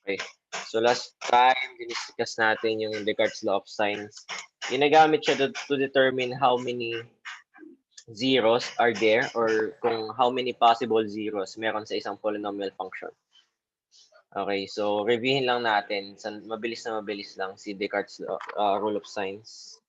Okay. So last time, diniscuss natin yung Descartes' law of signs. Ginagamit siya to determine how many zeros are there or kung how many possible zeros meron sa isang polynomial function. Okay, so reviewin lang natin. Mabilis na mabilis lang si Descartes' rule of signs.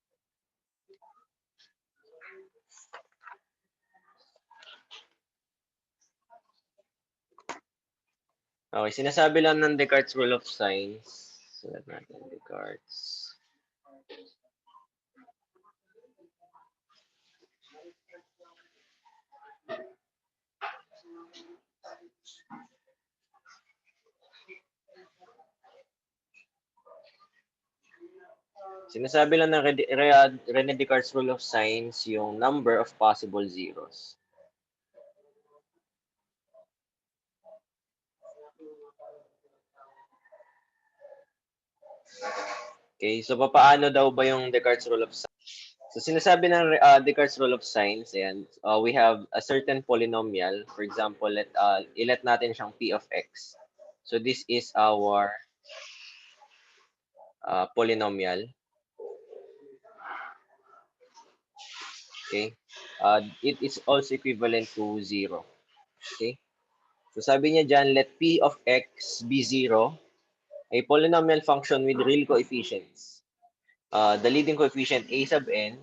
Okay, sinasabi lang ng Descartes' rule of signs. Sulat natin Descartes. Sinasabi lang ng René Descartes' rule of signs yung number of possible zeros. Okay, so paano daw ba yung Descartes' rule of signs? So sinasabi ng Descartes' rule of signs, ayan, we have a certain polynomial. For example, ilet natin siyang p of x. So this is our polynomial. Okay, it is also equivalent to 0. Okay, so sabi niya dyan, let p of x be 0, a polynomial function with real coefficients. The leading coefficient a sub n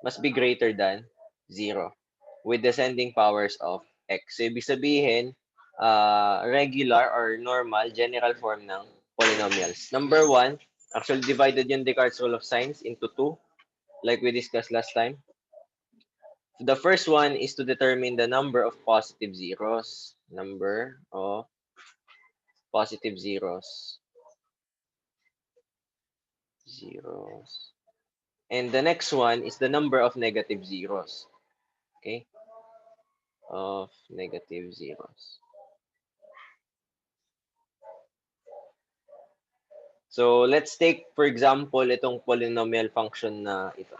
must be greater than 0 with descending powers of x. So, ibig sabihin, regular or normal general form ng polynomials. Number 1, actually divided yung Descartes' rule of signs into 2, like we discussed last time. So, the first one is to determine the number of positive zeros. Number of positive zeros. And the next one is the number of negative zeros. Okay? Of negative zeros. So, let's take, for example, itong polynomial function na ito.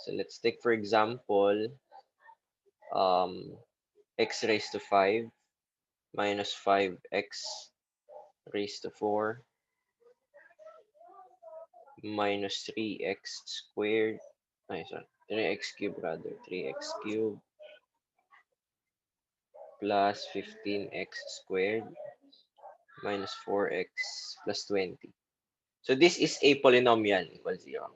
So, let's take, for example, x raised to 5 minus 5x raised to 4 minus 3x squared. Ay, sorry. 3x cubed rather. 3x cubed plus 15x squared minus 4x plus 20. So, this is a polynomial equals 0.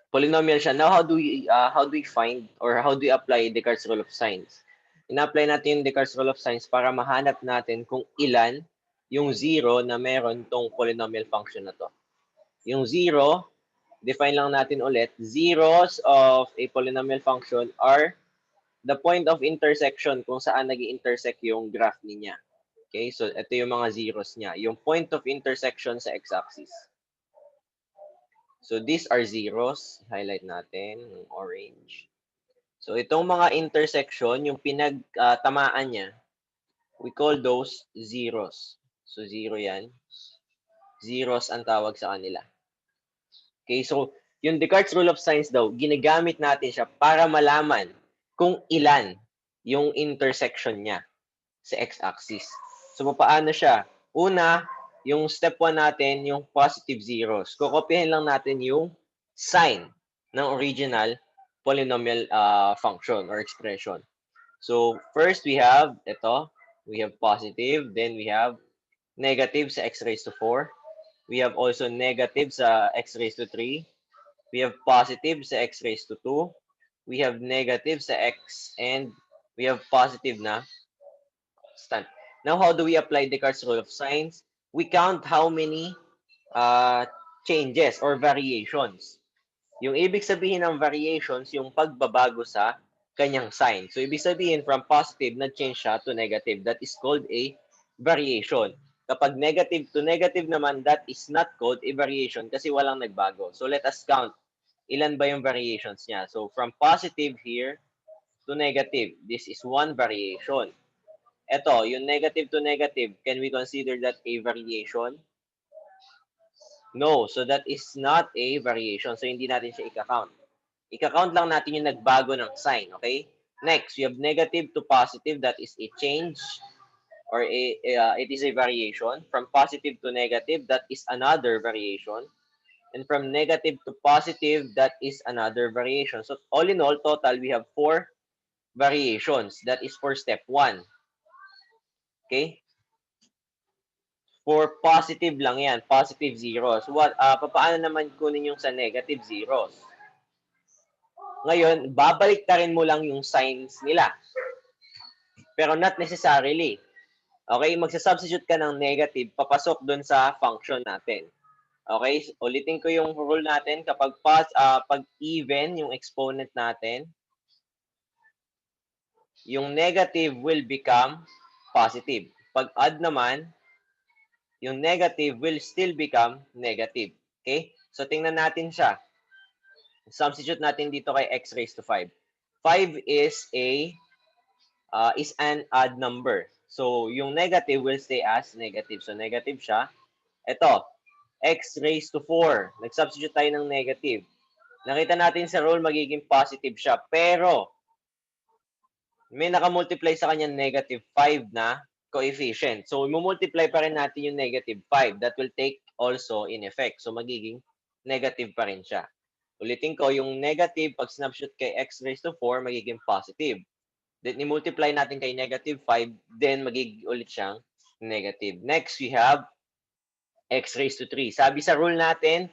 Polynomial siya. Now, how do we find or how do we apply Descartes' rule of signs? Ina-apply natin yung Descartes' rule of signs para mahanap natin kung ilan yung zero na meron tong polynomial function na to. Yung zero, define lang natin ulit, zeros of a polynomial function are the point of intersection kung saan nag-intersect yung graph niya. Okay, so ito yung mga zeros niya. Yung point of intersection sa x-axis. So these are zeros. Highlight natin ng orange. So itong mga intersection, yung pinagtamaan niya, we call those zeros. So zero yan. Zeros ang tawag sa kanila. Okay, so yung Descartes' rule of signs daw, ginagamit natin siya para malaman kung ilan yung intersection niya sa x-axis. So paano siya? Una, yung step 1 natin, yung positive zeros. Kokopyahin lang natin yung sign ng original polynomial function or expression. So first we have ito, we have positive, then we have negative sa x raised to 4. We have also negative sa x raised to 3. We have positive sa x raised to 2. We have negative sa x and we have positive na constant. Now, how do we apply Descartes' rule of signs? We count how many changes or variations. Yung ibig sabihin ng variations, yung pagbabago sa kanyang sign. So, ibig sabihin from positive, nag-change siya to negative. That is called a variation. Kapag negative to negative naman, that is not called a variation kasi walang nagbago. So, let us count. Ilan ba yung variations niya? So, from positive here to negative, this is one variation. Ito, yung negative to negative, can we consider that a variation? No, so that is not a variation. So, hindi natin siya i-count. I-count lang natin yung nagbago ng sign, okay? Next, we have negative to positive. That is a change, or it is a variation. From positive to negative, that is another variation. And from negative to positive, that is another variation. So all in all, total, we have 4 variations. That is for step 1. Okay? For positive lang yan, positive zeros. Paano naman kunin yung sa negative zeros? Ngayon, babaliktarin mo lang yung signs nila. Pero not necessarily. Okay? Magsasubstitute ka ng negative, papasok dun sa function natin. Okay? Ulitin ko yung rule natin. Kapag pag even yung exponent natin, yung negative will become positive. Pag odd naman, yung negative will still become negative. Okay? So, tingnan natin siya. Substitute natin dito kay x raised to 5. 5 is an odd number. So, yung negative will stay as negative. So, negative siya. Ito, x raised to 4. Nag-substitute tayo ng negative. Nakita natin sa rule, magiging positive siya. Pero, may nakamultiply sa kanya negative 5 na coefficient. So, i-multiply pa rin natin yung negative 5. That will take also in effect. So, magiging negative pa rin siya. Ulitin ko, yung negative, pag snapshot kay x raised to 4, magiging positive. Then, i-multiply natin kay negative 5, then magiging ulit siyang negative. Next, we have x raised to 3. Sabi sa rule natin,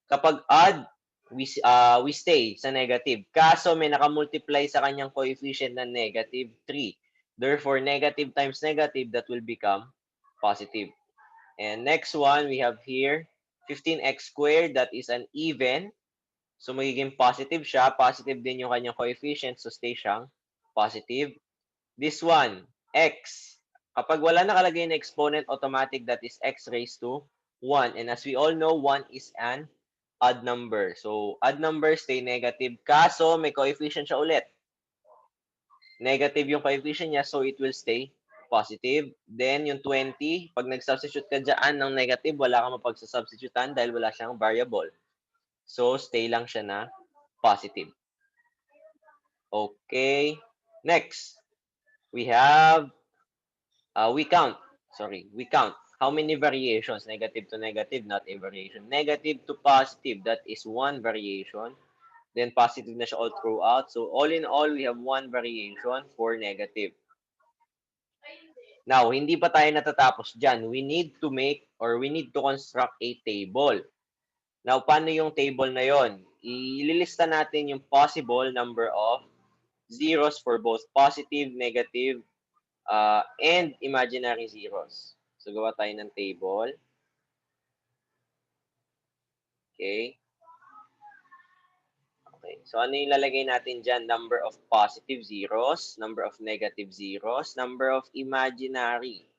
kapag odd, we stay sa negative. Kaso may nakamultiply sa kanyang coefficient na negative 3. Therefore, negative times negative, that will become positive. And next one, we have here 15x squared. That is an even. So, magiging positive siya. Positive din yung kanyang coefficient. So, stay siyang positive. This one, x. Kapag wala nakalagay na exponent, automatic, that is x raised to 1. And as we all know, 1 is an odd number. So, odd number, stay negative. Kaso, may coefficient siya ulit. Negative yung coefficient niya, so it will stay positive. Then, yung 20, pag nag-substitute ka dyan ng negative, wala kang mapagsasubstitutean dahil wala siyang variable. So, stay lang siya na positive. Okay. Next, we have, we count. We count. How many variations? Negative to negative, not a variation. Negative to positive, that is one variation. Then positive na siya all throughout. So all in all, we have one variation for negative. Now, hindi pa tayo natatapos dyan. We need to make or we need to construct a table. Now, paano yung table na yon? Ililista natin yung possible number of zeros for both positive, negative, and imaginary zeros. So, gawa tayo ng table. Okay. Okay. So, ano yung lalagay natin dyan? Number of positive zeros, number of negative zeros, number of imaginary.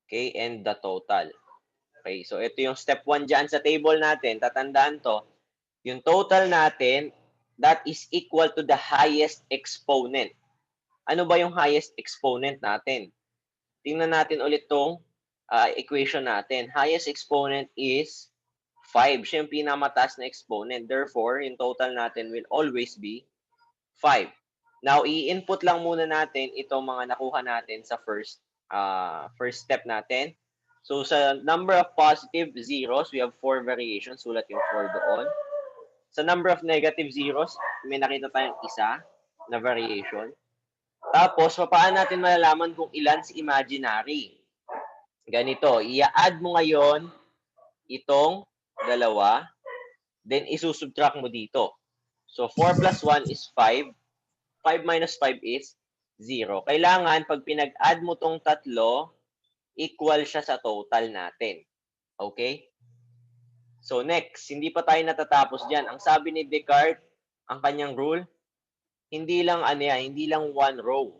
Okay, and the total. Okay, so ito yung step 1 dyan sa table natin. Tatandaan to. Yung total natin, that is equal to the highest exponent. Ano ba yung highest exponent natin? Tingnan natin ulit tong equation natin. Highest exponent is 5. Siya yung pinamataas na exponent. Therefore, yung total natin will always be 5. Now, i-input lang muna natin itong mga nakuha natin sa first step natin. So, sa number of positive zeros, we have 4 variations. Sulat yung 4 doon. Sa number of negative zeros, may nakita tayong isa na variation. Tapos, paano natin malalaman kung ilan si imaginary? Ganito, i-add mo ngayon itong dalawa, then isusubtract mo dito. So, 4 plus 1 is 5. 5 minus 5 is 0. Kailangan, pag pinag-add mo tong tatlo, equal siya sa total natin. Okay? So, next, hindi pa tayo natatapos dyan. Ang sabi ni Descartes, ang kanyang rule, hindi lang one row.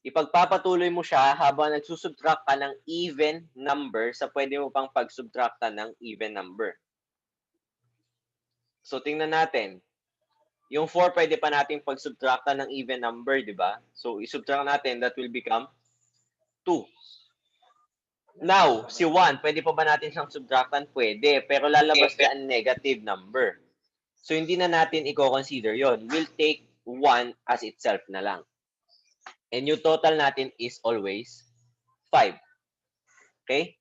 Ipagpapatuloy mo siya habang nagsusubtract ka ng even number sa pwede mo pang pagsubtractan ng even number. So, tingnan natin. Yung 4 pwede pa natin pagsubtractan ng even number, di ba? So, isubtract natin, that will become 2. Now, si 1, pwede pa ba natin siyang subtractan? Pwede, pero lalabas dyan negative number. So, hindi na natin i-consider yon. We'll take 1 as itself na lang. And yung total natin is always 5. Okay?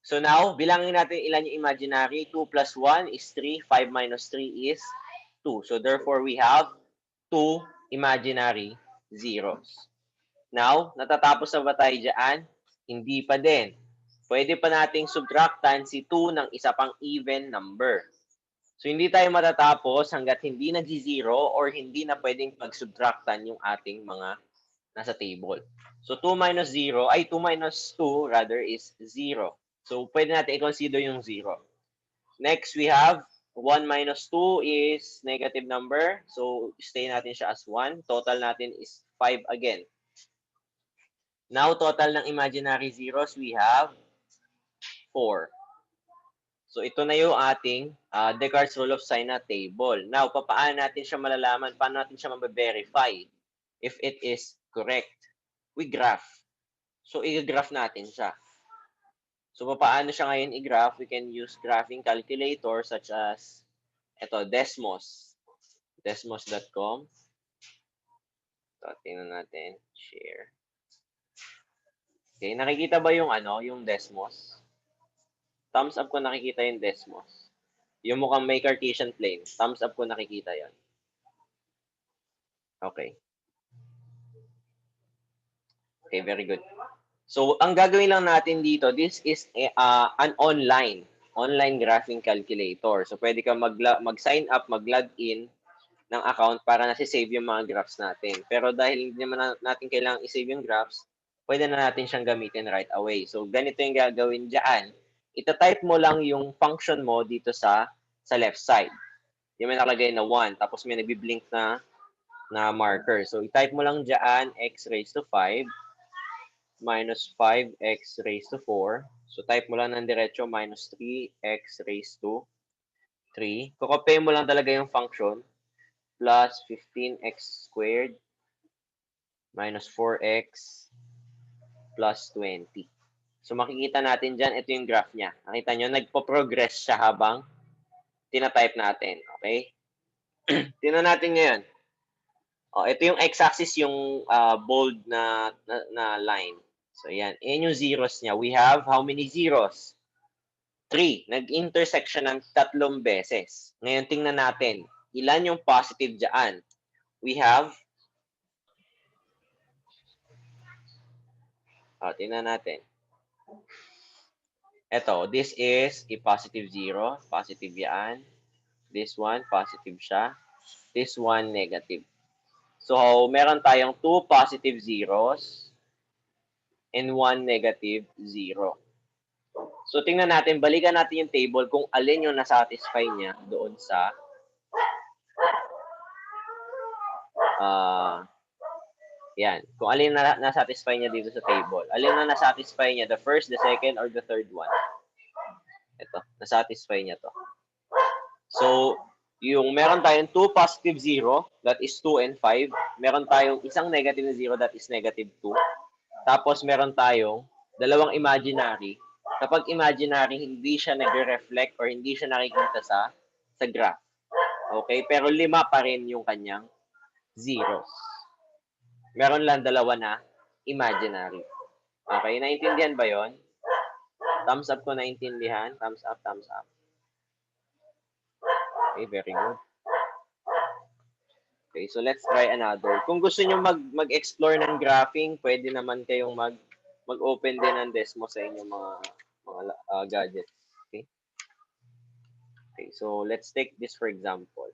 So now, bilangin natin ilan yung imaginary. 2 plus 1 is 3. 5 minus 3 is 2. So therefore, we have 2 imaginary zeros. Now, natatapos na ba tayo dyan? Hindi pa din. Pwede pa nating subtractan si 2 ng isa pang even number. So hindi tayo matatapos hanggat hindi nag-zero or hindi na pwedeng pag-subtractan yung ating mga nasa table. So 2 minus 0, ay 2 minus 2 rather is 0. So pwede natin i-consider yung 0. Next, we have 1 minus 2 is negative number. So stay natin siya as 1. Total natin is 5 again. Now, total ng imaginary zeros, we have 4. So ito na yung ating Descartes rule of sign na table. Now, paano natin siya malalaman? Paano natin siya mabe-verify if it is correct? We graph. So, i-graph natin siya. So, paano siya ngayon i-graph? We can use graphing calculator such as ito, Desmos. Desmos.com. So, tingnan natin. Share. Okay, nakikita ba yung yung Desmos? Thumbs up ko nakikita yung Desmos. Yung mukhang may Cartesian plane. Thumbs up ko nakikita yon. Okay. Okay, very good. So, ang gagawin lang natin dito, this is an online graphing calculator. So, pwede ka mag-sign up, mag-log in ng account para nasi-save yung mga graphs natin. Pero dahil hindi naman natin kailangang i-save yung graphs, pwede na natin siyang gamitin right away. So, ganito yung gagawin dyan. Ita-type mo lang yung function mo dito sa left side. Yung may nakalagay na 1, tapos may nagbi-blink na marker. So, i-type mo lang dyan x raised to 5 minus 5x raised to 4. So, type mo lang ng diretso minus 3x raised to 3. Kukopay mo lang talaga yung function plus 15x squared minus 4x plus 20. So, makikita natin dyan, ito yung graph niya. Nakita nyo, nagpo-progress siya habang tinatype natin. Okay? Tingnan natin ngayon. Ito yung x-axis, yung bold na line. So, yan. Yan yung zeros niya. We have how many zeros? 3. Nag-intersection ng 3 beses. Ngayon, tingnan natin. Ilan yung positive dyan? We have, tingnan natin. Ito, this is a positive 0. Positive yan. This one, positive siya. This one, negative. So, meron tayong 2 positive zeros and 1 negative 0. So, tingnan natin, balikan natin yung table kung alin yung nasatisfy niya doon sa yan. Kung alin na nasatisfy niya dito sa table. Alin na nasatisfy niya, the first, the second, or the third one. Ito, nasatisfy niya to. So, yung meron tayong 2 positive 0, that is 2 and 5. Meron tayong isang negative na 0, that is negative 2. Tapos meron tayong dalawang imaginary. Kapag imaginary, hindi siya nagre-reflect or hindi siya nakikita sa graph. Okay? Pero 5 pa rin yung kanyang zeros. Meron lang dalawa na imaginary. Okay? Naintindihan ba yon? Thumbs up ko naintindihan. Thumbs up, thumbs up. Okay, very good. Okay, so let's try another. Kung gusto nyo mag-explore ng graphing, pwede naman kayong mag-open din ng Desmos sa inyong mga gadgets. Okay? Okay, so let's take this for example.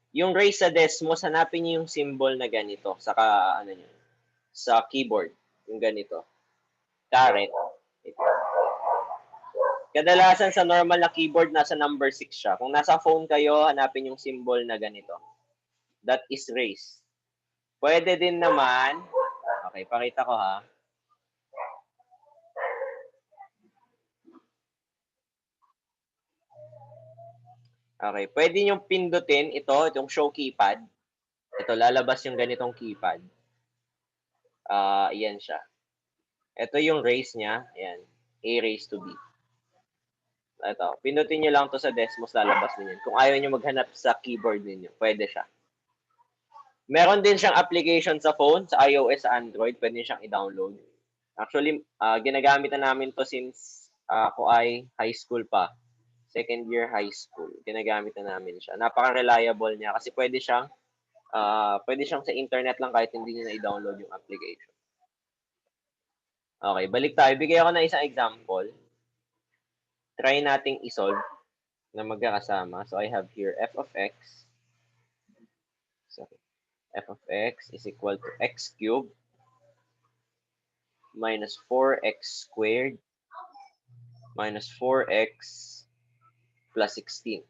Yung raise sa Desmos, hanapin niyo yung symbol na ganito sa sa keyboard, yung ganito. Caret. Kadalasan sa normal na keyboard, nasa number 6 siya. Kung nasa phone kayo, hanapin yung symbol na ganito. That is raise. Pwede din naman, okay, pakita ko ha. Okay, pwede nyo pindutin itong show keypad. Ito, lalabas yung ganitong keypad. Yan siya. Ito yung raise niya. Ayan. A raised to B. Ito. Pinutin nyo lang to sa Desmos, lalabas ninyo. Kung ayaw nyo maghanap sa keyboard ninyo, pwede siya. Meron din siyang application sa phone, sa iOS, sa Android. Pwede siyang i-download. Actually, ginagamit na namin to since ako ay high school pa. Second year high school. Ginagamit na namin siya. Napaka-reliable niya kasi pwede siyang sa internet lang kahit hindi niyo na i-download yung application. Okay, balik tayo. Bigay ako ng isang example. Try nating i-solve na magkakasama. So, I have here f of x. So, f of x is equal to x cubed minus 4x squared minus 4x plus 16.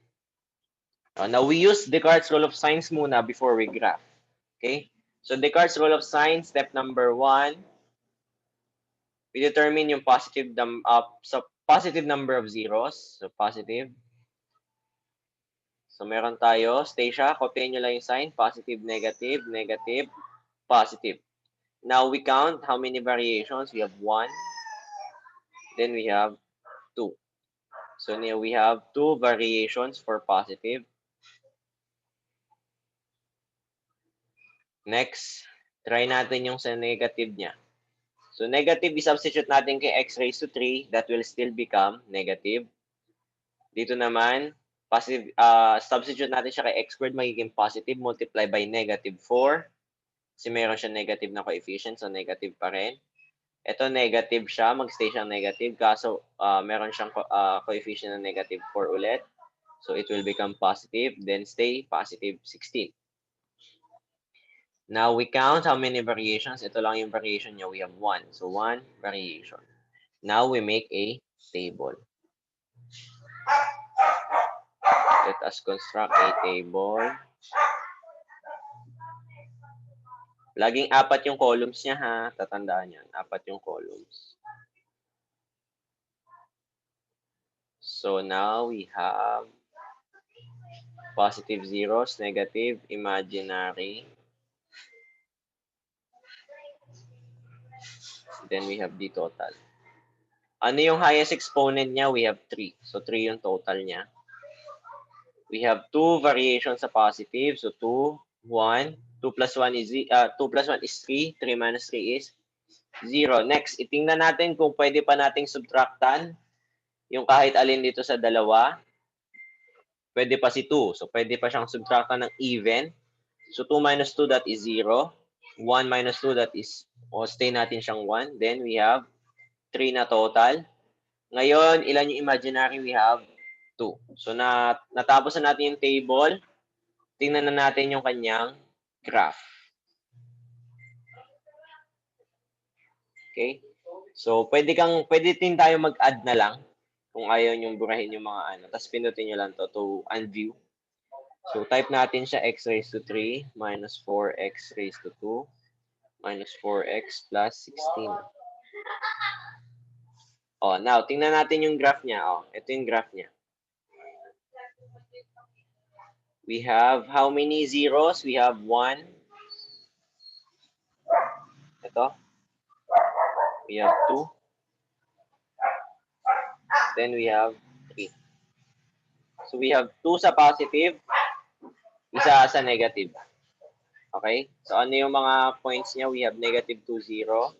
Now, we use Descartes' rule of signs muna before we graph. Okay? So, Descartes' rule of signs, step number 1, we determine yung positive number of zeros. So, positive. So, meron tayo, Stacia, copyin nyo lang yung sign. Positive, negative, negative, positive. Now, we count how many variations. We have 1. Then, we have 2. So, now we have 2 variations for positive. Next, try natin yung sa negative niya. So, negative, i-substitute natin kay x raised to 3. That will still become negative. Dito naman, positive, substitute natin siya kay x squared, magiging positive, multiply by negative 4. Kasi meron siya negative na coefficient, so negative pa rin. Ito negative siya, mag-stay siyang negative, kaso meron siyang coefficient na negative 4 ulit. So, it will become positive, then stay positive 16. Now, we count how many variations. Ito lang yung variation niya. We have 1. So, 1 variation. Now, we make a table. Let us construct a table. Laging 4 yung columns niya, ha? Tatandaan yan. 4 yung columns. So, now, we have positive zeros, negative, imaginary. Then, we have the total. Ano yung highest exponent niya? We have 3. So, 3 yung total niya. We have 2 variations sa positive. So, 2, 1. 2 plus 1 is 3. 3 minus 3 is 0. Next, itingnan natin kung pwede pa nating subtractan yung kahit alin dito sa dalawa. Pwede pa si 2. So, pwede pa siyang subtractan ng even. So, 2 minus 2, that is 0. 1 minus 2, that is, stay natin siyang 1. Then, we have 3 na total. Ngayon, ilan yung imaginary? We have 2. So, natapos na natin yung table. Tingnan na natin yung kanyang graph. Okay? So, pwede din tayo mag-add na lang kung ayaw nyong burahin yung mga ano. Tapos, pinutin nyo lang to unview. So, type natin siya x raised to 3 minus 4x raised to 2 minus 4x plus 16. Now, tingnan natin yung graph niya. Ito yung graph niya. We have how many zeros? We have 1. Ito. We have 2. Then we have 3. So, we have 2 sa positive, isa sa negative. Okay? So, ano yung mga points niya? We have negative 2, 0,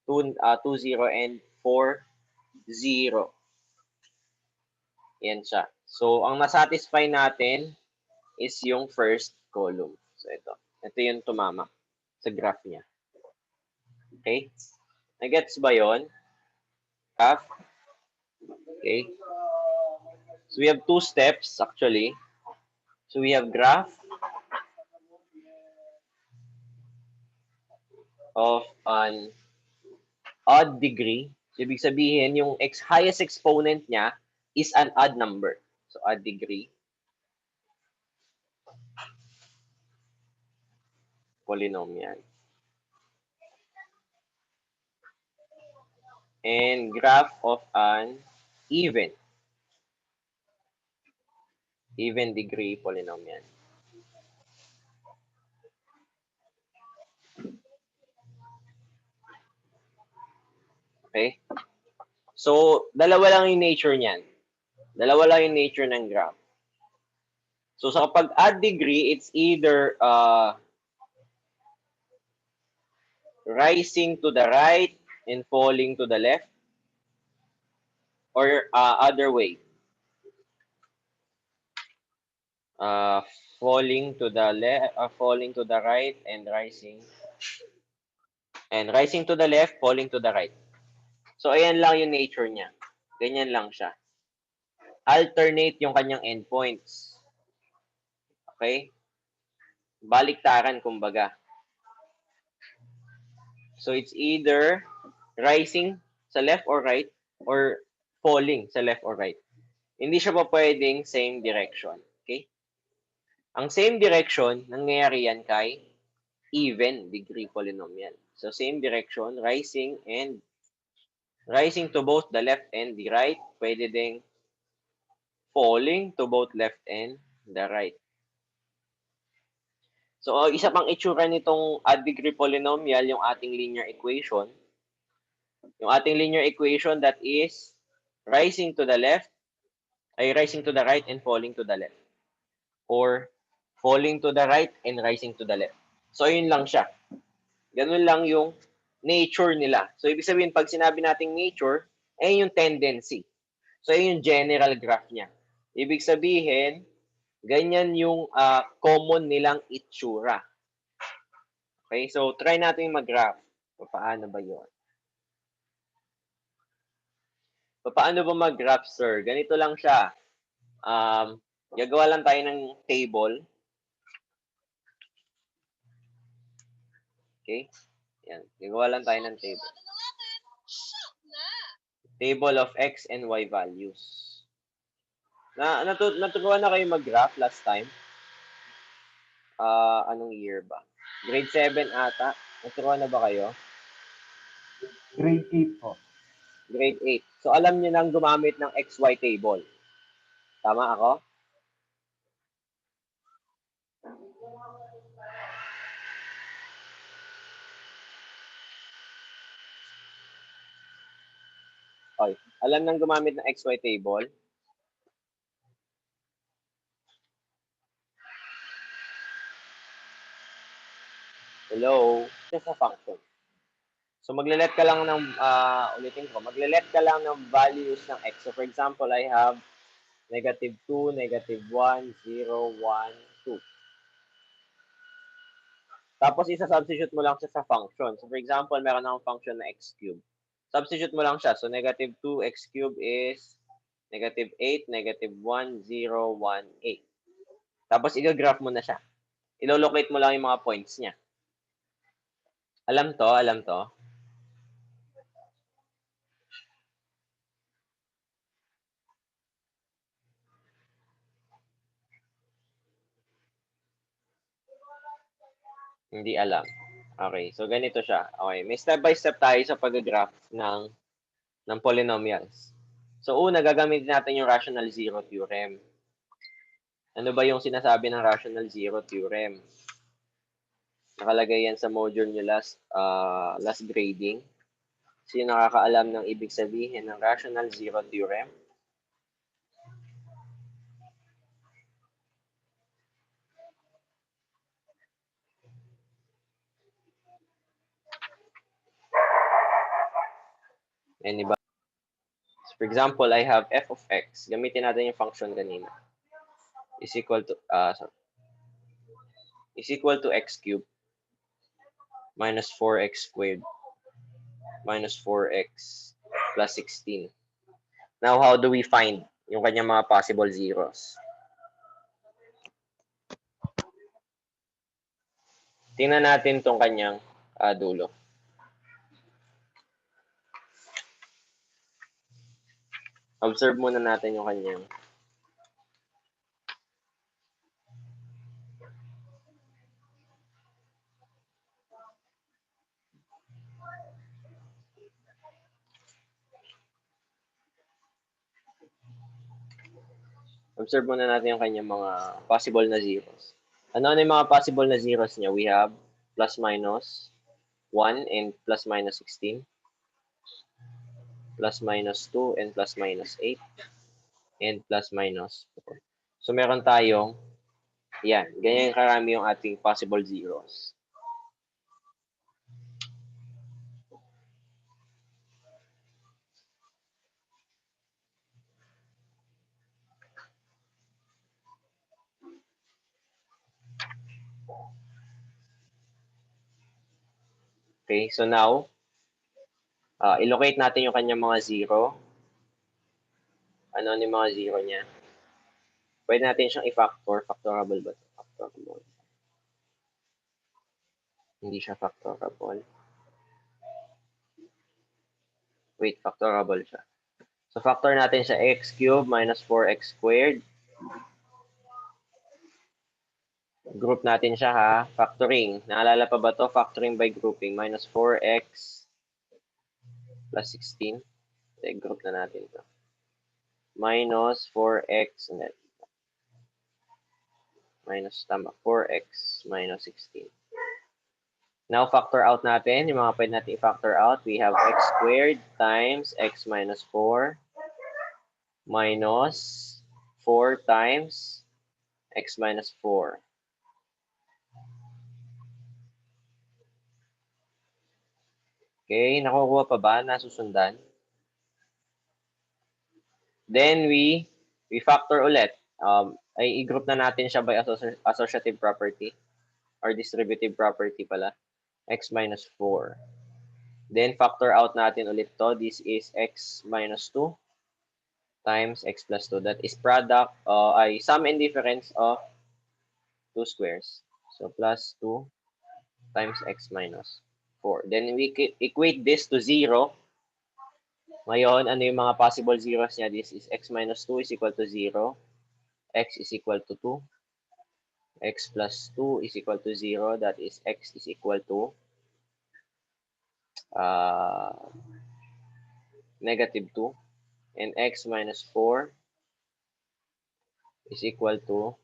2, 0, and 4, 0. Yan siya. So, ang nasatisfy natin is yung first column. So, ito. Ito yung tumama sa graph niya. Okay? Nagets ba yun? Graph? Okay? So, we have 2 steps actually. So, we have graph of an odd degree. So, ibig sabihin, yung highest exponent niya is an odd number. So, odd degree. Polynomial. And graph of an even degree polynomial. Okay? So, dalawa lang yung nature niyan. Dalawa lang yung nature ng graph. So, sa kapag add degree, it's either rising to the right and falling to the left, or other way. Falling to the left, falling to the right, and rising to the left, falling to the right. So, ayan lang yung nature niya. Ganyan lang siya. Alternate yung kanyang endpoints. Okay? Baliktaran, kumbaga. So, it's either rising sa left or right, or falling sa left or right. Hindi siya pa pwedeng same direction. Okay? Ang same direction, nangyayari yan kay even degree polynomial. So, same direction, rising to both the left and the right. Pwede ding falling to both left and the right. So, isa pang itsura nitong odd degree polynomial, yung ating linear equation. Yung ating linear equation that is rising to the left, rising to the right and falling to the left. Or falling to the right and rising to the left. So, yun lang siya. Ganun lang yung nature nila. So, ibig sabihin, pag sinabi nating nature, yung tendency. So, yung general graph niya. Ibig sabihin, ganyan yung common nilang itsura. Okay? So, try natin mag-graph. Paano ba yun? Paano ba mag-graph, sir? Ganito lang siya. Gagawa lang tayo ng table. Okay? Yan. Gagawa lang tayo ng table. Table of X and Y values. Natutuwa na kayo mag-graph last time? Anong year ba? Grade 7 ata. Natutuwa na ba kayo? Grade 8 po. Grade 8. So, alam niyo nang gumamit ng XY table. Tama ako? Okay. Alam nang gumamit ng XY table? Hello? Just a function. So, magle-let ka lang ng, ulitin ko, magle-let ka lang ng values ng X. So, for example, I have negative 2, negative 1, 0, 1, 2. Tapos, isa-substitute mo lang siya sa function. So, for example, meron akong function na x cube. Substitute mo lang siya. So, negative 2 x cube is negative 8, negative 1, 0, 1, 8. Tapos, i-graph mo na siya. I-locate mo lang yung mga points niya. Alam to? Alam to? Hindi alam. Okay, so ganito siya. Okay, may step-by-step tayo sa pag-graph ng polynomials. So una, gagamitin natin yung rational zero theorem. Ano ba yung sinasabi ng rational zero theorem? Nakalagay yan sa module nyo last grading. Sino nakakaalam ng ibig sabihin ng rational zero theorem? Anybody? So, for example, I have f of x. Gamitin natin yung function kanina. Is equal to x cubed minus 4x squared minus 4x plus 16. Now, how do we find yung kanyang mga possible zeros? Tingnan natin tong kanyang dulo. Observe muna natin yung kanyang kanyang mga possible na zeros. Ano yung mga possible na zeros niya? We have plus minus 1 and plus minus 16. plus minus 2, and plus minus 8, and plus minus 4. So, meron tayong, yan, ganyan karami yung ating possible zeros. Okay, so now, illocate natin yung kanyang mga zero. Ano yung mga zero niya? Pwede natin siyang i-factor. Factorable ba ito? Factorable. Hindi siya factorable. Wait, factorable siya. So, factor natin siya x cubed minus 4x squared. Group natin siya ha. Factoring. Naalala pa ba to? Factoring by grouping. Minus 4x plus 16. So, group na natin to. Minus 4x and then minus, tama, 4x minus 16. Now, factor out natin. Yung mga pwede natin i-factor out. We have x squared times x minus 4 minus 4 times x minus 4. Okay, nakukuha pa ba? Nasusundan? Then, we factor ulit. Ay, i-group na natin siya by associative property or distributive property pala. X minus 4. Then, factor out natin ulit to. This is x minus 2 times x plus 2. That is product, ay sum and difference of 2 squares. So, plus 2 times x minus 4. Then, we equate this to 0. Ngayon, ano yung mga possible zeros niya? This is x minus 2 is equal to 0. X is equal to 2. X plus 2 is equal to 0. That is x is equal to negative 2. And x minus 4 is equal to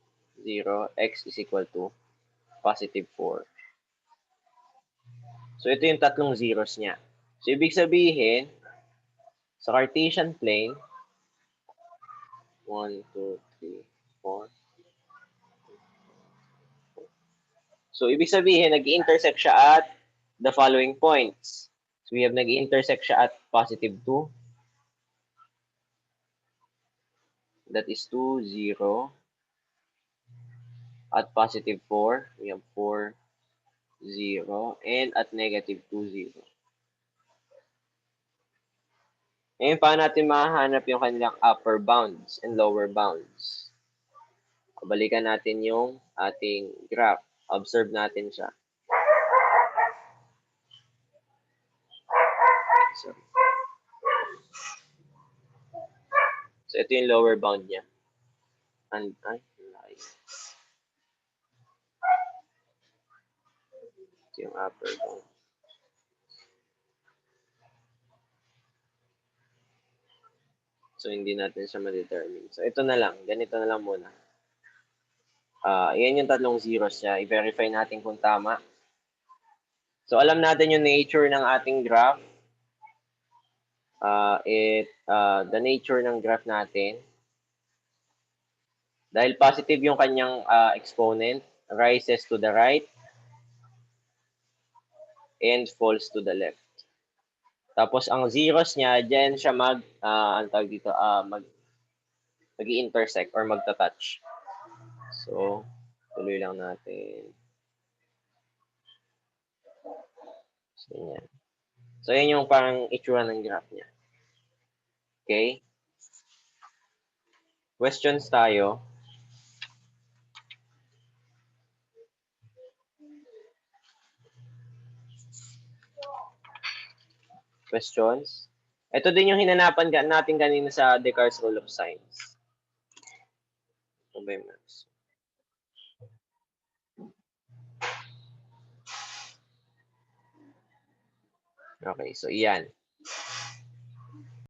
0. X is equal to positive 4. So, ito yung tatlong zeros niya. So, ibig sabihin, sa Cartesian plane, 1, 2, 3, 4. So, ibig sabihin, nag-intersect siya at the following points. So, we have nag-intersect siya at positive 2. That is 2, 0. At positive 4, we have 4, 0. And at negative 2, 0. Ngayon, paano natin mahahanap yung kanilang upper bounds and lower bounds? Balikan natin yung ating graph. Observe natin siya. So, ito yung lower bound niya. And, ito yung upper bound. So, hindi natin siya ma-determine. So, ito na lang. Ganito na lang muna. Yan yung tatlong zeros niya. I-verify natin kung tama. So, alam natin yung nature ng ating graph. The nature ng graph natin. Dahil positive yung kanyang exponent, rises to the right and falls to the left. Tapos, ang zeros niya, dyan siya mag-intersect or magta-touch. So, tuloy lang natin. So, yan. So, yan yung parang itsura ng graph niya. Okay? Questions tayo. Questions? Ito din yung hinanapan natin kanina sa Descartes' rule of signs. Okay, Max. Okay, so yan.